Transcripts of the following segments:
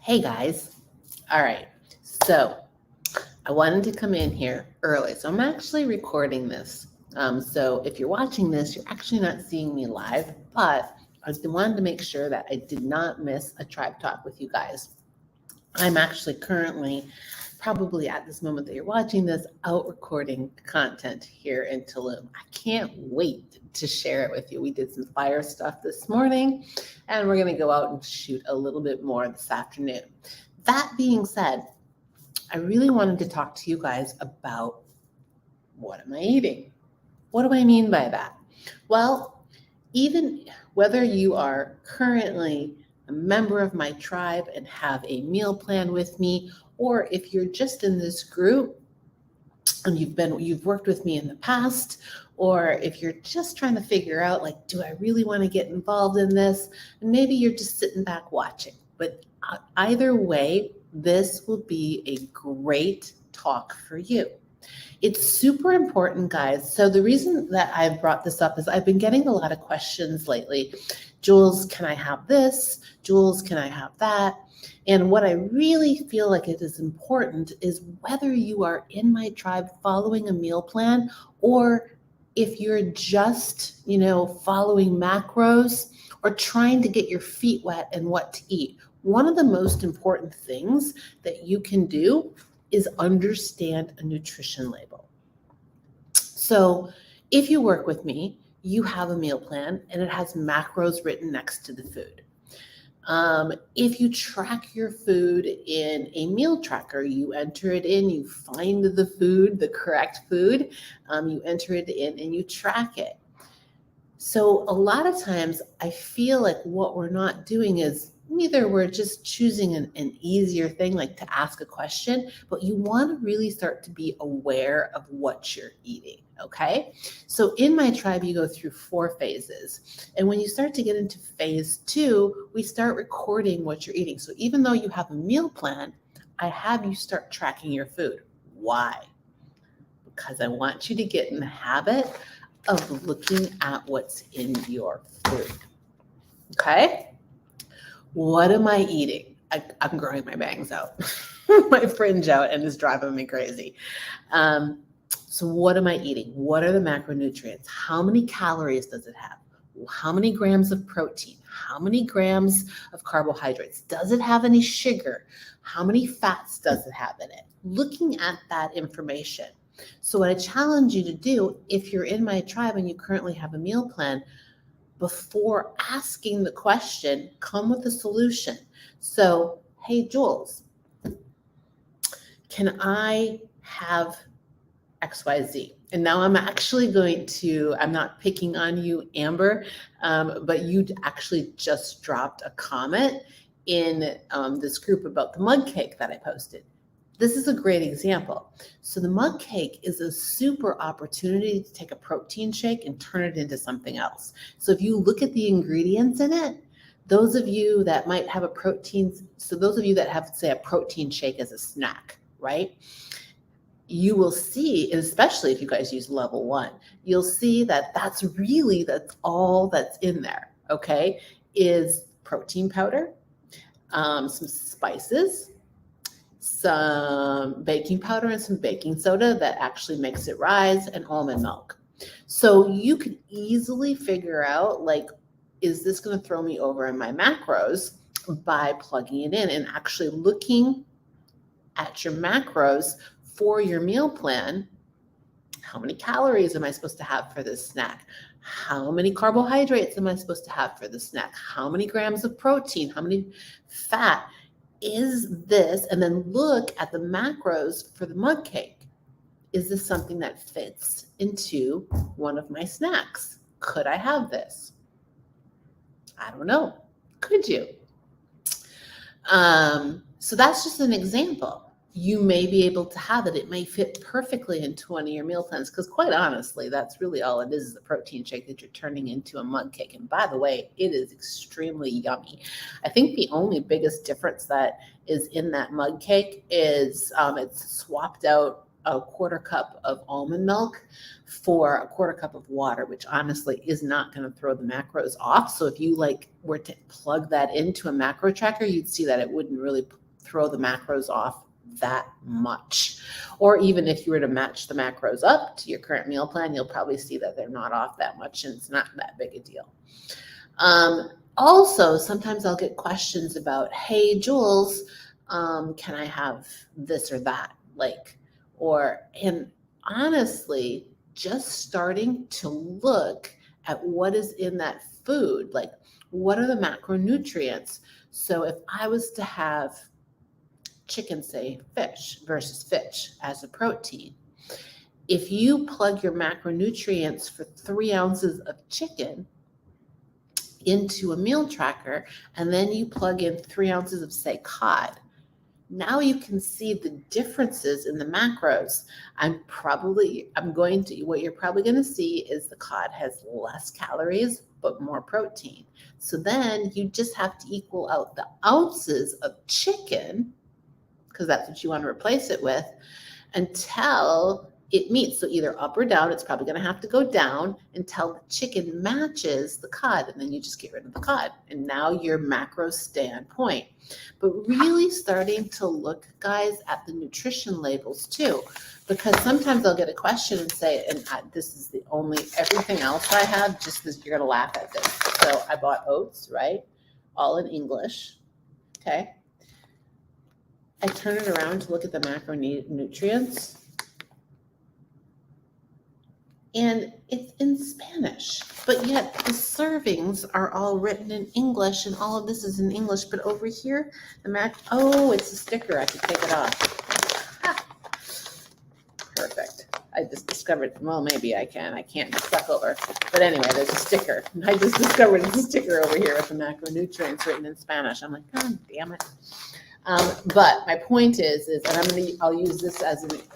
Hey guys. All right. So I wanted to come in here early. So I'm actually recording this. So if you're watching this, you're actually not seeing me live, but I wanted to make sure that I did not miss a tribe talk with you guys. I'm actually currently, probably at this moment that you're watching this, out recording content here in Tulum. I can't wait to share it with you. We did some fire stuff this morning, and we're going to go out and shoot a little bit more this afternoon. That being said, I really wanted to talk to you guys about what am I eating? What do I mean by that? Well, even whether you are currently a member of my tribe and have a meal plan with me, or if you're just in this group and you've worked with me in the past, or if you're just trying to figure out, like, do I really want to get involved in this? And maybe you're just sitting back watching. But either way, this will be a great talk for you. It's super important, guys. So the reason that I've brought this up is I've been getting a lot of questions lately. Jules, can I have this? Jules, can I have that? And what I really feel like it is important is whether you are in my tribe following a meal plan, or if you're just, following macros or trying to get your feet wet and what to eat. One of the most important things that you can do is understand a nutrition label. So if you work with me, you have a meal plan and it has macros written next to the food. If you track your food in a meal tracker, you enter it in, you find the food, the correct food, you enter it in and you track it. So a lot of times I feel like what we're not doing is either we're just choosing an easier thing, like to ask a question, but you want to really start to be aware of what you're eating, okay? So in my tribe, you go through 4 phases. And when you start to get into phase 2, we start recording what you're eating. So even though you have a meal plan, I have you start tracking your food. Why? Because I want you to get in the habit of looking at what's in your food, okay? What am I eating? I'm growing my bangs out, my fringe out, and it's driving me crazy. So what am I eating? What are the macronutrients? How many calories does it have? How many grams of protein? How many grams of carbohydrates? Does it have any sugar? How many fats does it have in it? Looking at that information. So what I challenge you to do, if you're in my tribe and you currently have a meal plan, before asking the question, come with a solution. So, hey, Jules, can I have XYZ? And now I'm actually I'm not picking on you, Amber, but you actually just dropped a comment in this group about the mug cake that I posted. This is a great example. So the mug cake is a super opportunity to take a protein shake and turn it into something else. So if you look at the ingredients in it, those of you that might have those of you that have, say, a protein shake as a snack, right? You will see, and especially if you guys use level 1, you'll see that that's all that's in there, okay? Is protein powder, some spices, some baking powder and some baking soda that actually makes it rise, and almond milk. So you could easily figure out, like, is this going to throw me over in my macros by plugging it in and actually looking at your macros for your meal plan. How many calories am I supposed to have for this snack? How many carbohydrates am I supposed to have for this snack? How many grams of protein? How many fat? Is this, and then look at the macros for the mug cake. Is this something that fits into one of my snacks? Could I have this? I don't know. Could you? So that's just an example. You may be able to have it. It may fit perfectly into one of your meal plans, because quite honestly, that's really all it is a protein shake that you're turning into a mug cake. And by the way, it is extremely yummy. I think the only biggest difference that is in that mug cake is it's swapped out a quarter cup of almond milk for a quarter cup of water, which honestly is not going to throw the macros off. So if you like were to plug that into a macro tracker, you'd see that it wouldn't really throw the macros off that much. Or even if you were to match the macros up to your current meal plan, you'll probably see that they're not off that much and it's not that big a deal. Also, sometimes I'll get questions about, hey, Jules, can I have this or that? And honestly, just starting to look at what is in that food, like what are the macronutrients? So if I was to have chicken, say fish versus fish as a protein, if you plug your macronutrients for 3 ounces of chicken into a meal tracker, and then you plug in 3 ounces of, say, cod, now you can see the differences in the macros. What you're probably going to see is the cod has less calories, but more protein. So then you just have to equal out the ounces of chicken, because that's what you want to replace it with, until it meets. So either up or down. It's probably going to have to go down until the chicken matches the cod, and then you just get rid of the cod. And now your macros stay on point. But really starting to look, guys, at the nutrition labels too, because sometimes I'll get a question and say, this is the only, everything else I have, just this, you're going to laugh at this. So I bought oats, right? All in English. Okay. I turn it around to look at the macronutrients, and it's in Spanish, but yet the servings are all written in English, and all of this is in English. But over here, it's a sticker. I can take it off. Perfect. I just discovered, well, maybe I can. I can't suck over. But anyway, there's a sticker. I just discovered it's a sticker over here with the macronutrients written in Spanish. I'm like, God damn it. But my point is, and I'll use this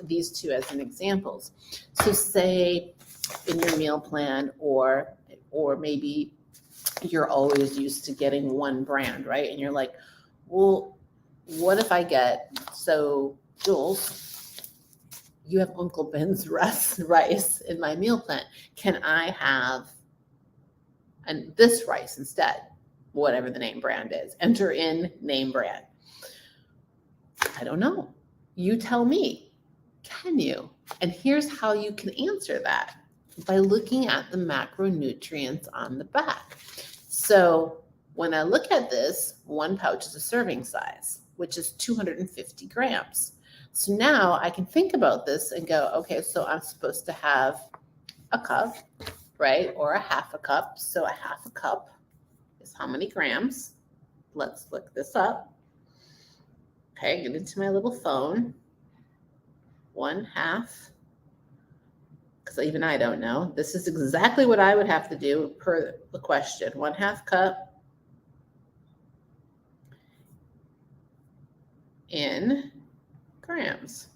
these two as an examples. So say in your meal plan, or maybe you're always used to getting one brand, right? And you're like, well, what if I get, so Jules, you have Uncle Ben's rice in my meal plan. Can I have this rice instead? Whatever the name brand is. Enter in name brand. I don't know. You tell me. Can you? And here's how you can answer that, by looking at the macronutrients on the back. So when I look at this, 1 pouch is a serving size, which is 250 grams. So now I can think about this and go, okay, so I'm supposed to have a cup, right? Or a half a cup. So a half a cup is how many grams? Let's look this up. Okay, get into my little phone. 1/2, because even I don't know. This is exactly what I would have to do per the question. 1/2 cup in grams.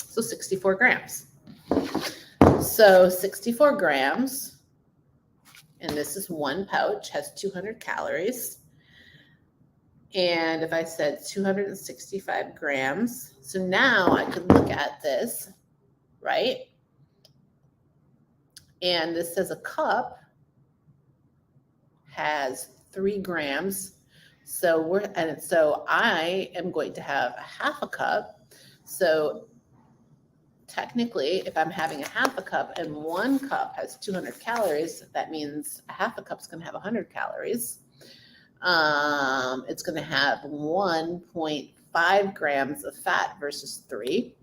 So 64 grams. So 64 grams, and this is 1 pouch, has 200 calories. And if I said 265 grams, so now I could look at this, right? And this says a cup has 3 grams. So I am going to have a half a cup. So technically, if I'm having a half a cup and 1 cup has 200 calories, that means a half a cup is going to have 100 calories. It's going to have 1.5 grams of fat versus 3.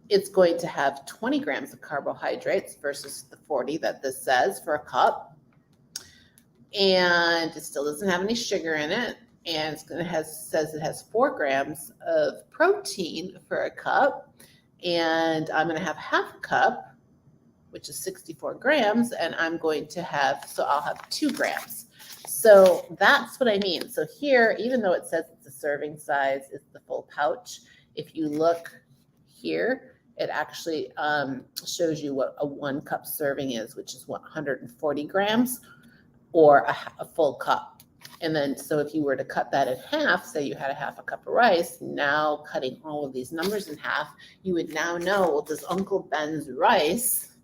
It's going to have 20 grams of carbohydrates versus the 40 that this says for a cup. And it still doesn't have any sugar in it. And says it has 4 grams of protein for a cup. And I'm going to have half a cup, which is 64 grams. And I'll have 2 grams. So that's what I mean. So here, even though it says it's a serving size, it's the full pouch. If you look here, it actually shows you what a 1 cup serving is, which is 140 grams, or a full cup. And then, so if you were to cut that in half, say you had a half a cup of rice, now cutting all of these numbers in half, you would now know, well, does Uncle Ben's rice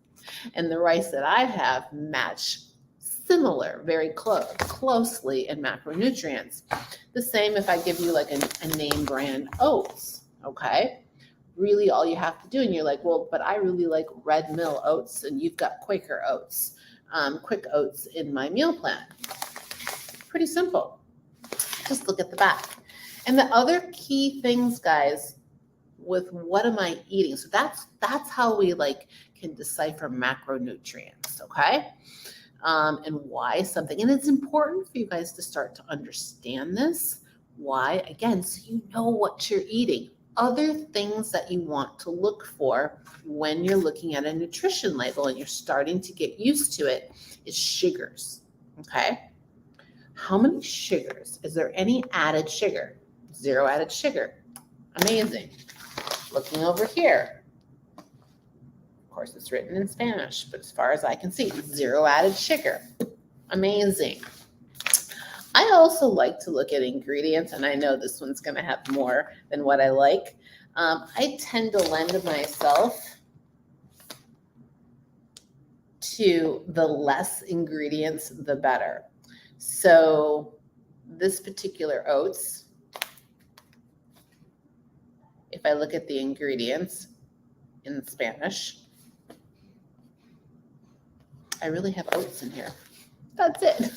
and the rice that I have match similar, very closely in macronutrients. The same if I give you like a name brand oats, okay? Really all you have to do, and you're like, well, but I really like Red Mill oats, and you've got Quaker oats, quick oats in my meal plan. Pretty simple. Just look at the back. And the other key things, guys, with what am I eating? So that's how we like can decipher macronutrients, okay? And why something. And it's important for you guys to start to understand this. Why? Again, so you know what you're eating. Other things that you want to look for when you're looking at a nutrition label and you're starting to get used to it is sugars, okay? How many sugars? Is there any added sugar? 0 added sugar. Amazing. Looking over here. Of course, it's written in Spanish, but as far as I can see, 0 added sugar. Amazing. I also like to look at ingredients, and I know this one's going to have more than what I like. I tend to lend myself to the less ingredients, the better. So this particular oats, if I look at the ingredients in Spanish, I really have oats in here. That's it.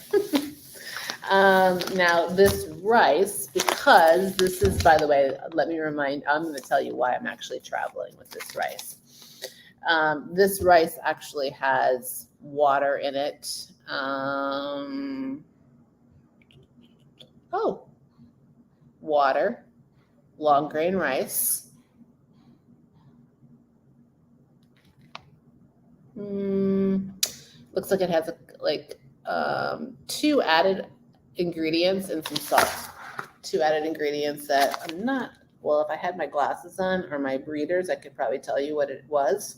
Now this rice, because this is, by the way, let me remind, I'm going to tell you why I'm actually traveling with this rice. This rice actually has water in it. Water, long grain rice. Looks like it has like 2 added ingredients and some salt. 2 added ingredients that I'm not, well, if I had my glasses on or my readers, I could probably tell you what it was.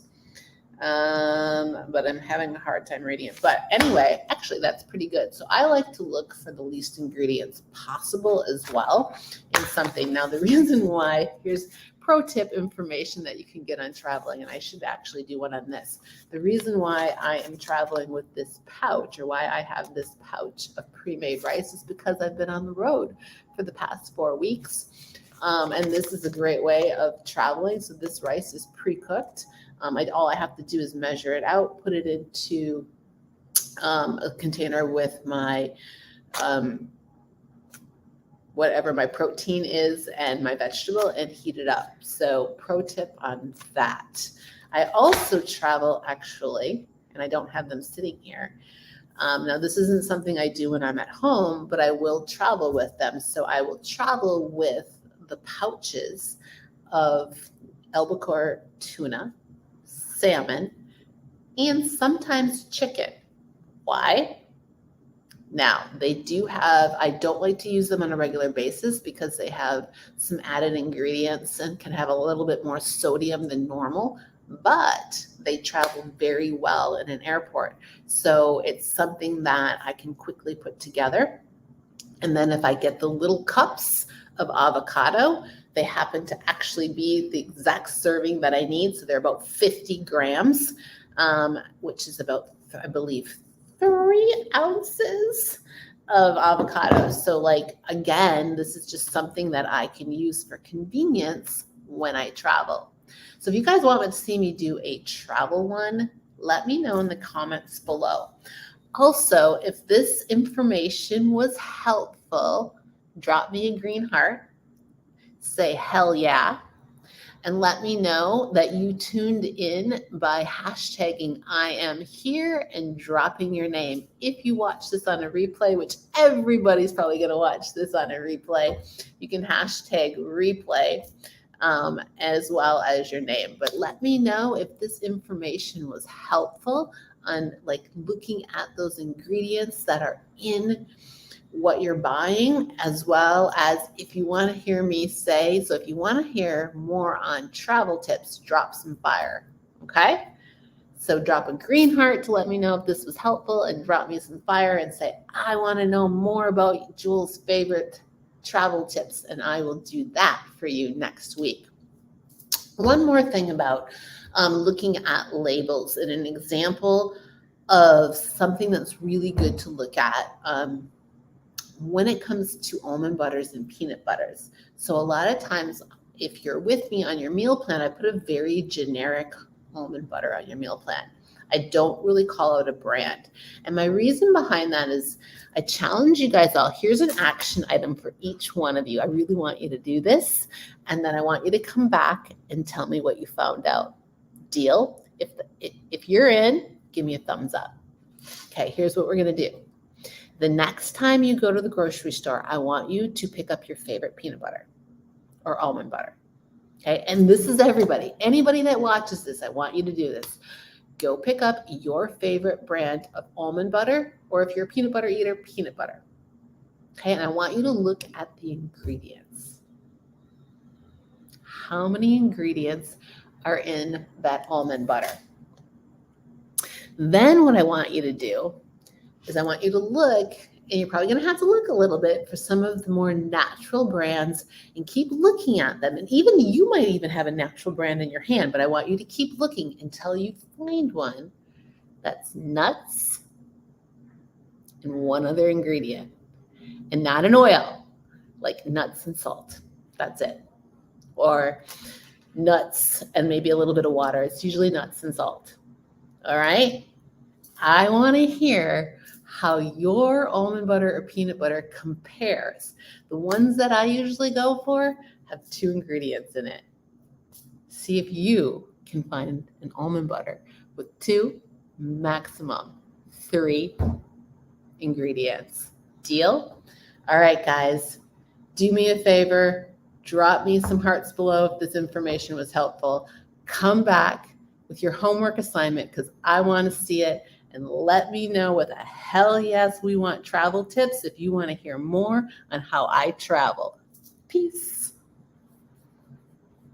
But I'm having a hard time reading it. But anyway, actually that's pretty good. So I like to look for the least ingredients possible as well in something. Now the reason why, here's pro tip information that you can get on traveling, and I should actually do one on this. The reason why I am traveling with this pouch, or why I have this pouch of pre-made rice, is because I've been on the road for the past 4 weeks. And this is a great way of traveling. So this rice is pre-cooked. All I have to do is measure it out, put it into a container with my whatever my protein is and my vegetable, and heat it up. So pro tip on that. I also travel actually, and I don't have them sitting here. Now this isn't something I do when I'm at home, but I will travel with them. So I will travel with the pouches of albacore tuna, salmon, and sometimes chicken. Why? Now, they do have, I don't like to use them on a regular basis because they have some added ingredients and can have a little bit more sodium than normal, but they travel very well in an airport. So it's something that I can quickly put together. And then if I get the little cups of avocado, they happen to actually be the exact serving that I need. So they're about 50 grams, which is about, I believe, 3 ounces of avocado. So like, again, this is just something that I can use for convenience when I travel. So if you guys want to see me do a travel one, let me know in the comments below. Also, if this information was helpful, drop me a green heart, say hell yeah, and let me know that you tuned in by hashtagging I am here and dropping your name. If you watch this on a replay, which everybody's probably going to watch this on a replay, you can hashtag replay as well as your name. But let me know if this information was helpful on like looking at those ingredients that are in what you're buying, as well as if you want to hear me say, so if you want to hear more on travel tips, drop some fire. Okay. So drop a green heart to let me know if this was helpful, and drop me some fire and say, I want to know more about Jules' favorite travel tips, and I will do that for you next week. One more thing about looking at labels, and an example of something that's really good to look at when it comes to almond butters and peanut butters. So a lot of times, if you're with me on your meal plan, I put a very generic almond butter on your meal plan. I don't really call out a brand. And my reason behind that is I challenge you guys all. Here's an action item for each one of you. I really want you to do this. And then I want you to come back and tell me what you found out. Deal? If you're in, give me a thumbs up. Okay, here's what we're going to do. The next time you go to the grocery store, I want you to pick up your favorite peanut butter or almond butter. Okay, and this is everybody. Anybody that watches this, I want you to do this. Go pick up your favorite brand of almond butter, or if you're a peanut butter eater, peanut butter. Okay, and I want you to look at the ingredients. How many ingredients are in that almond butter? Then what I want you to do is I want you to look, and you're probably going to have to look a little bit for some of the more natural brands, and keep looking at them. And even you might even have a natural brand in your hand, but I want you to keep looking until you find one that's nuts and one other ingredient, and not an oil, like nuts and salt. That's it. Or nuts and maybe a little bit of water. It's usually nuts and salt. All right? I want to hear how your almond butter or peanut butter compares. The ones that I usually go for have 2 ingredients in it. See if you can find an almond butter with 2, maximum 3 ingredients. Deal? All right, guys, do me a favor. Drop me some hearts below if this information was helpful. Come back with your homework assignment because I want to see it. And let me know what the hell yes we want travel tips if you want to hear more on how I travel. Peace.